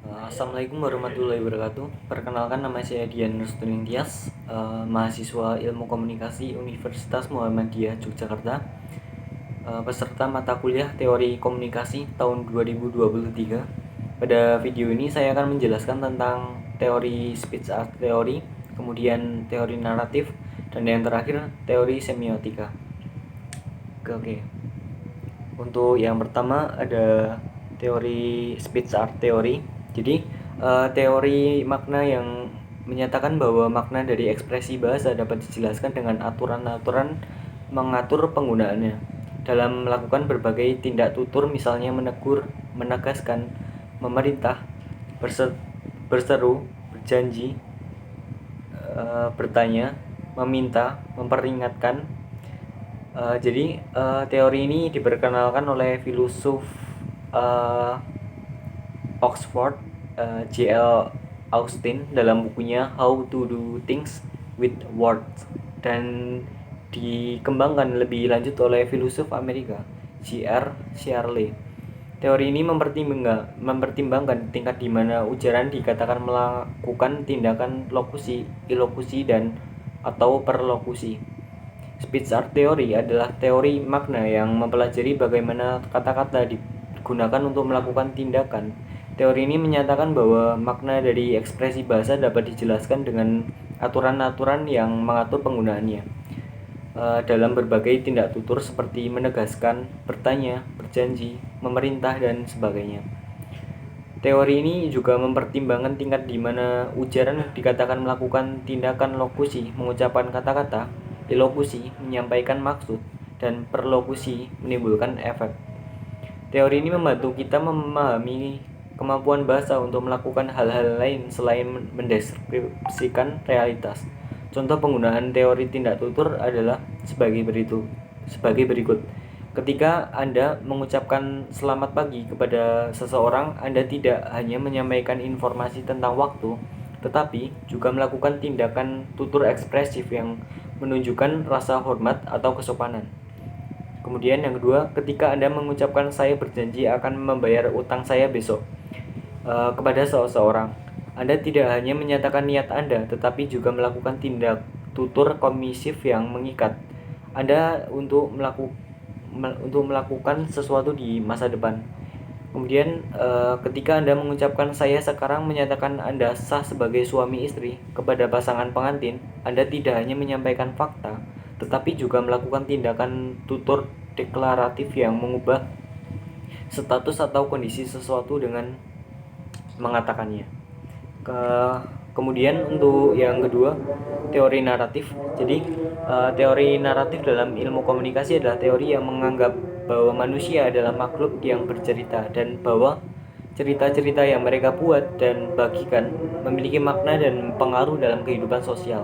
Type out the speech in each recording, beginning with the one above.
Assalamualaikum warahmatullahi wabarakatuh. Perkenalkan, nama saya Dian Nurstuning Tias, mahasiswa Ilmu Komunikasi Universitas Muhammadiyah Yogyakarta, peserta mata kuliah Teori Komunikasi tahun 2023. Pada video ini saya akan menjelaskan tentang teori speech art theory, kemudian teori naratif, dan yang terakhir teori semiotika. Oke. Untuk yang pertama ada teori speech art theory. Jadi teori makna yang menyatakan bahwa makna dari ekspresi bahasa dapat dijelaskan dengan aturan-aturan mengatur penggunaannya dalam melakukan berbagai tindak tutur, misalnya menegur, menegaskan, memerintah, berseru, berjanji, bertanya, meminta, memperingatkan. Jadi teori ini diperkenalkan oleh filosof Oxford, J.L. Austin, dalam bukunya How to Do Things with Words, dan dikembangkan lebih lanjut oleh filosof Amerika J.R. Searle. Teori ini mempertimbangkan tingkat di mana ujaran dikatakan melakukan tindakan lokusi, ilokusi, dan atau perlokusi. Speech art theory adalah teori makna yang mempelajari bagaimana kata-kata digunakan untuk melakukan tindakan. Teori ini menyatakan bahwa makna dari ekspresi bahasa dapat dijelaskan dengan aturan-aturan yang mengatur penggunaannya dalam berbagai tindak tutur seperti menegaskan, bertanya, berjanji, memerintah, dan sebagainya. Teori ini juga mempertimbangkan tingkat di mana ujaran dikatakan melakukan tindakan lokusi, mengucapkan kata-kata, ilokusi, menyampaikan maksud, dan perlokusi, menimbulkan efek. Teori ini membantu kita memahami kemampuan bahasa untuk melakukan hal-hal lain selain mendeskripsikan realitas. Contoh penggunaan teori tindak tutur adalah sebagai berikut. Ketika Anda mengucapkan selamat pagi kepada seseorang, Anda tidak hanya menyampaikan informasi tentang waktu, tetapi juga melakukan tindakan tutur ekspresif yang menunjukkan rasa hormat atau kesopanan. Kemudian yang kedua, ketika Anda mengucapkan saya berjanji akan membayar utang saya besok kepada seseorang, Anda tidak hanya menyatakan niat Anda, tetapi juga melakukan tindak tutur komisif yang mengikat Anda untuk melakukan sesuatu di masa depan. Kemudian ketika Anda mengucapkan saya sekarang menyatakan Anda sah sebagai suami istri kepada pasangan pengantin, Anda tidak hanya menyampaikan fakta, tetapi juga melakukan tindakan tutur deklaratif yang mengubah status atau kondisi sesuatu dengan mengatakannya. Kemudian untuk yang kedua, teori naratif. Jadi teori naratif dalam ilmu komunikasi adalah teori yang menganggap bahwa manusia adalah makhluk yang bercerita, dan bahwa cerita-cerita yang mereka buat dan bagikan memiliki makna dan pengaruh dalam kehidupan sosial.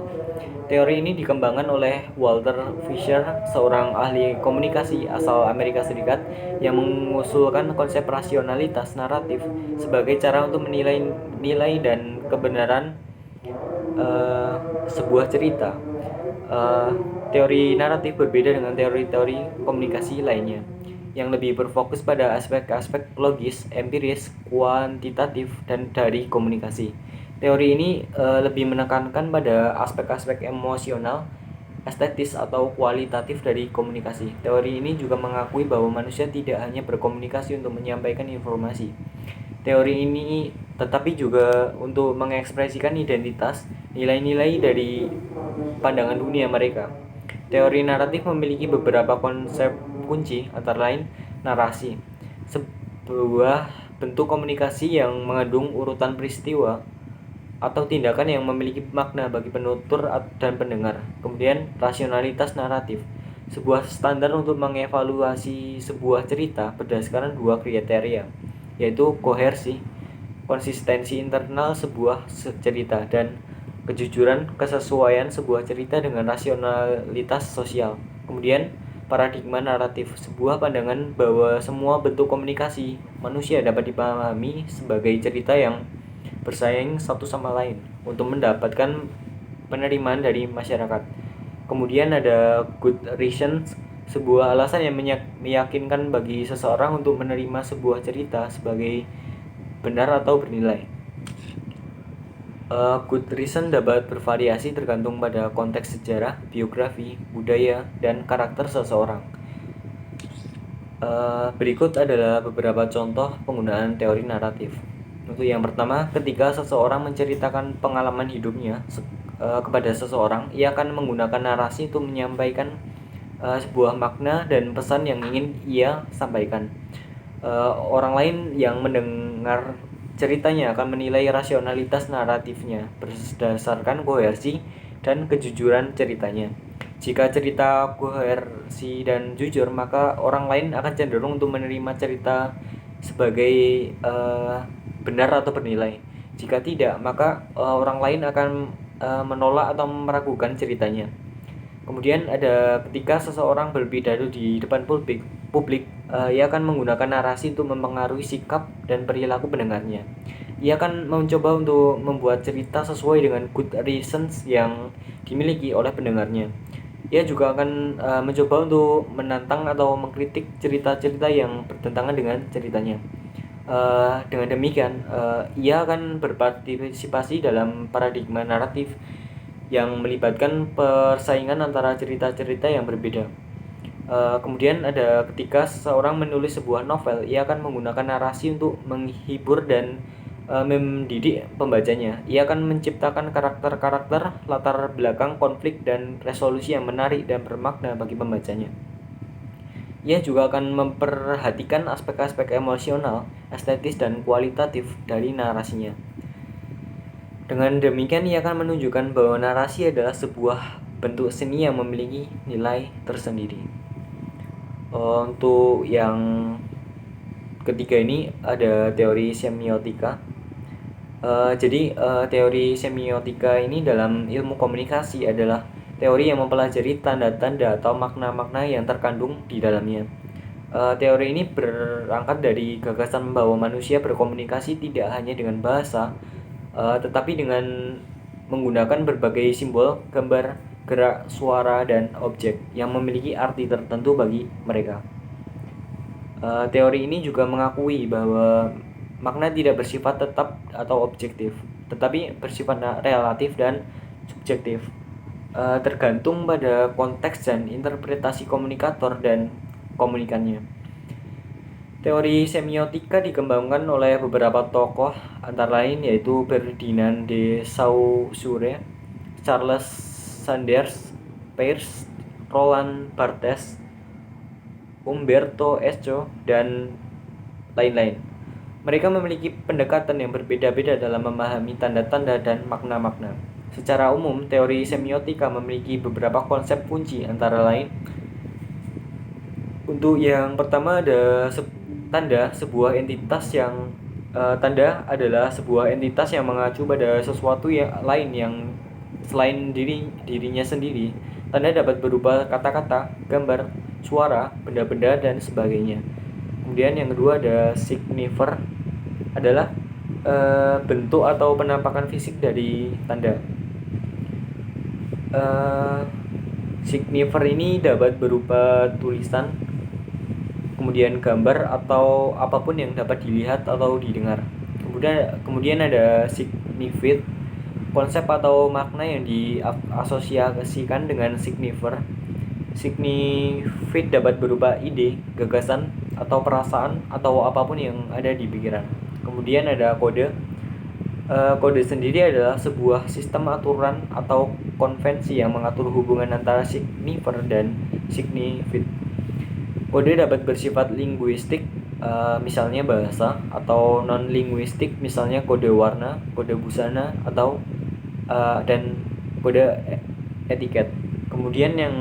Teori ini dikembangkan oleh Walter Fisher, seorang ahli komunikasi asal Amerika Serikat, yang mengusulkan konsep rasionalitas naratif sebagai cara untuk menilai nilai dan kebenaran sebuah cerita. Teori naratif berbeda dengan teori-teori komunikasi lainnya yang lebih berfokus pada aspek-aspek logis, empiris, kuantitatif, dan dari komunikasi. Teori ini lebih menekankan pada aspek-aspek emosional, estetis, atau kualitatif dari komunikasi. Teori ini juga mengakui bahwa manusia tidak hanya berkomunikasi untuk menyampaikan informasi. Teori ini tetapi juga untuk mengekspresikan identitas, nilai-nilai dari pandangan dunia mereka. Teori naratif memiliki beberapa konsep kunci, antara lain narasi, sebuah bentuk komunikasi yang mengandung urutan peristiwa atau tindakan yang memiliki makna bagi penutur dan pendengar. Kemudian rasionalitas naratif, sebuah standar untuk mengevaluasi sebuah cerita berdasarkan dua kriteria, yaitu kohersi, konsistensi internal sebuah cerita, dan kejujuran, kesesuaian sebuah cerita dengan rasionalitas sosial. Kemudian paradigma naratif, sebuah pandangan bahwa semua bentuk komunikasi manusia dapat dipahami sebagai cerita yang bersaing satu sama lain untuk mendapatkan penerimaan dari masyarakat. Kemudian ada good reasons, sebuah alasan yang meyakinkan bagi seseorang untuk menerima sebuah cerita sebagai benar atau bernilai. Good reason dapat bervariasi tergantung pada konteks sejarah, biografi, budaya, dan karakter seseorang. Berikut adalah beberapa contoh penggunaan teori naratif. Untuk yang pertama, ketika seseorang menceritakan pengalaman hidupnya kepada seseorang, ia akan menggunakan narasi untuk menyampaikan sebuah makna dan pesan yang ingin ia sampaikan. Orang lain yang mendengar ceritanya akan menilai rasionalitas naratifnya berdasarkan kohersi dan kejujuran ceritanya. Jika cerita kohersi dan jujur, maka orang lain akan cenderung untuk menerima cerita sebagai benar atau bernilai. Jika tidak, maka orang lain akan menolak atau meragukan ceritanya. Kemudian ada ketika seseorang berpidato di depan publik, ia akan menggunakan narasi untuk mempengaruhi sikap dan perilaku pendengarnya. Ia akan mencoba untuk membuat cerita sesuai dengan good reasons yang dimiliki oleh pendengarnya. Ia juga akan mencoba untuk menantang atau mengkritik cerita-cerita yang bertentangan dengan ceritanya. Dengan demikian, ia akan berpartisipasi dalam paradigma naratif yang melibatkan persaingan antara cerita-cerita yang berbeda. Kemudian ada ketika seseorang menulis sebuah novel, ia akan menggunakan narasi untuk menghibur dan mendidik pembacanya. Ia akan menciptakan karakter-karakter, latar belakang konflik, dan resolusi yang menarik dan bermakna bagi pembacanya. Ia juga akan memperhatikan aspek-aspek emosional, estetis, dan kualitatif dari narasinya. Dengan demikian, ia akan menunjukkan bahwa narasi adalah sebuah bentuk seni yang memiliki nilai tersendiri. Untuk yang ketiga ini ada teori semiotika. Jadi teori semiotika ini dalam ilmu komunikasi adalah teori yang mempelajari tanda-tanda atau makna-makna yang terkandung di dalamnya. Teori ini berangkat dari gagasan bahwa manusia berkomunikasi tidak hanya dengan bahasa, tetapi dengan menggunakan berbagai simbol, gambar, gerak, suara, dan objek yang memiliki arti tertentu bagi mereka. Teori ini juga mengakui bahwa makna tidak bersifat tetap atau objektif, tetapi bersifat relatif dan subjektif, tergantung pada konteks dan interpretasi komunikator dan komunikannya. Teori semiotika dikembangkan oleh beberapa tokoh, antara lain yaitu Ferdinand de Saussure, Charles Sanders Peirce, Roland Barthes, Umberto Eco, dan lain-lain. Mereka memiliki pendekatan yang berbeda-beda dalam memahami tanda-tanda dan makna-makna. Secara umum, teori semiotika memiliki beberapa konsep kunci, antara lain untuk yang pertama ada tanda sebuah entitas yang tanda adalah sebuah entitas yang mengacu pada sesuatu yang lain yang selain dirinya sendiri. Tanda dapat berupa kata-kata, gambar, suara, benda-benda, dan sebagainya. Kemudian yang kedua ada signifier, adalah bentuk atau penampakan fisik dari tanda. Signifier ini dapat berupa tulisan, kemudian gambar, atau apapun yang dapat dilihat atau didengar. Kemudian ada signified, konsep atau makna yang diasosiasikan dengan signifier. Signified dapat berupa ide, gagasan, atau perasaan, atau apapun yang ada di pikiran. Kemudian ada kode. Kode sendiri adalah sebuah sistem aturan atau konvensi yang mengatur hubungan antara signifier dan signified. Kode dapat bersifat linguistik, misalnya bahasa, atau non-linguistik, misalnya kode warna, kode busana, atau dan kode etiket. Kemudian yang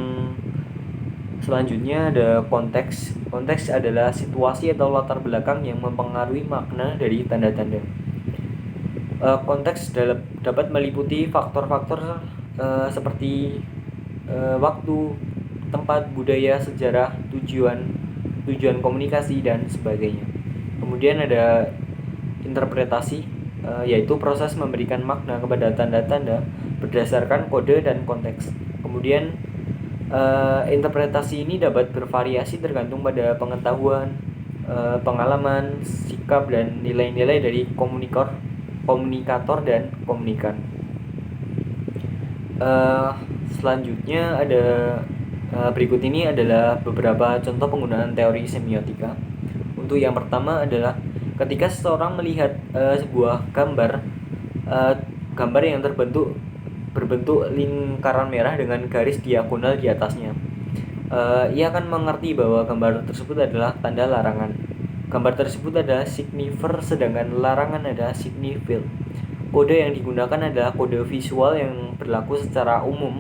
selanjutnya ada konteks. Konteks adalah situasi atau latar belakang yang mempengaruhi makna dari tanda-tanda. Konteks dapat meliputi faktor-faktor seperti waktu, tempat, budaya, sejarah, tujuan komunikasi, dan sebagainya. Kemudian ada interpretasi, yaitu proses memberikan makna kepada tanda-tanda berdasarkan kode dan konteks. Kemudian interpretasi ini dapat bervariasi tergantung pada pengetahuan, pengalaman, sikap, dan nilai-nilai dari komunikator dan komunikan. Selanjutnya ada berikut ini adalah beberapa contoh penggunaan teori semiotika. Untuk yang pertama adalah ketika seseorang melihat sebuah gambar yang berbentuk lingkaran merah dengan garis diagonal di atasnya, ia akan mengerti bahwa gambar tersebut adalah tanda larangan. Gambar tersebut adalah signifier, sedangkan larangan adalah signifier. Kode yang digunakan adalah kode visual yang berlaku secara umum.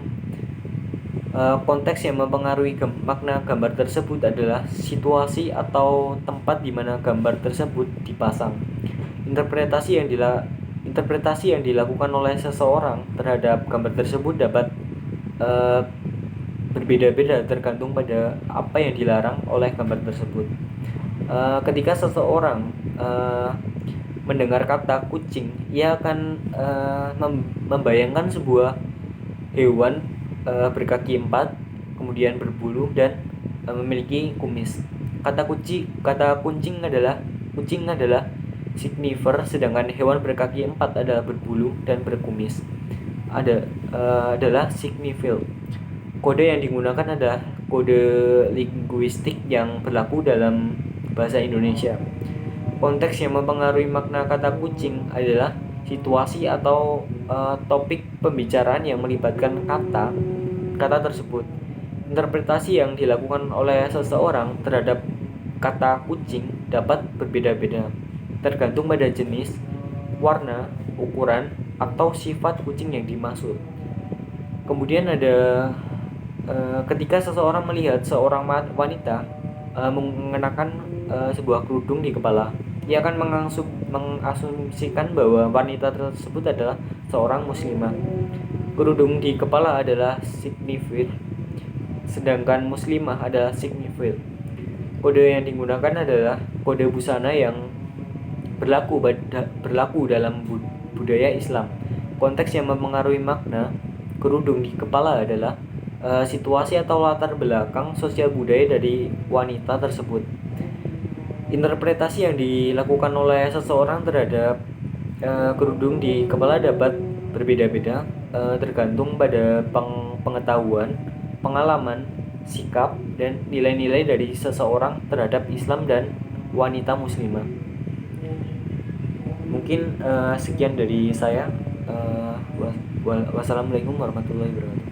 Konteks yang mempengaruhi makna gambar tersebut adalah situasi atau tempat di mana gambar tersebut dipasang. Interpretasi yang dilakukan oleh seseorang terhadap gambar tersebut dapat berbeda-beda tergantung pada apa yang dilarang oleh gambar tersebut. Ketika seseorang mendengar kata kucing, ia akan membayangkan sebuah hewan berkaki 4, kemudian berbulu dan memiliki kumis. Kata kucing adalah signifier, sedangkan hewan berkaki 4 adalah berbulu dan berkumis adalah signifier. Kode yang digunakan adalah kode linguistik yang berlaku dalam bahasa Indonesia. Konteks yang mempengaruhi makna kata kucing adalah situasi atau topik pembicaraan yang melibatkan kata tersebut. Interpretasi yang dilakukan oleh seseorang terhadap kata kucing dapat berbeda-beda, tergantung pada jenis, warna, ukuran, atau sifat kucing yang dimaksud. Kemudian ada ketika seseorang melihat seorang wanita mengenakan sebuah kerudung di kepala, ia akan mengasumsikan bahwa wanita tersebut adalah seorang muslimah. Kerudung di kepala adalah signifier, sedangkan muslimah adalah signifier. Kode yang digunakan adalah kode busana yang berlaku dalam budaya Islam. Konteks yang mempengaruhi makna kerudung di kepala adalah situasi atau latar belakang sosial budaya dari wanita tersebut. Interpretasi yang dilakukan oleh seseorang terhadap kerudung di kepala dapat berbeda-beda tergantung pada pengetahuan, pengalaman, sikap, dan nilai-nilai dari seseorang terhadap Islam dan wanita muslimah. Mungkin sekian dari saya. Wassalamualaikum warahmatullahi wabarakatuh.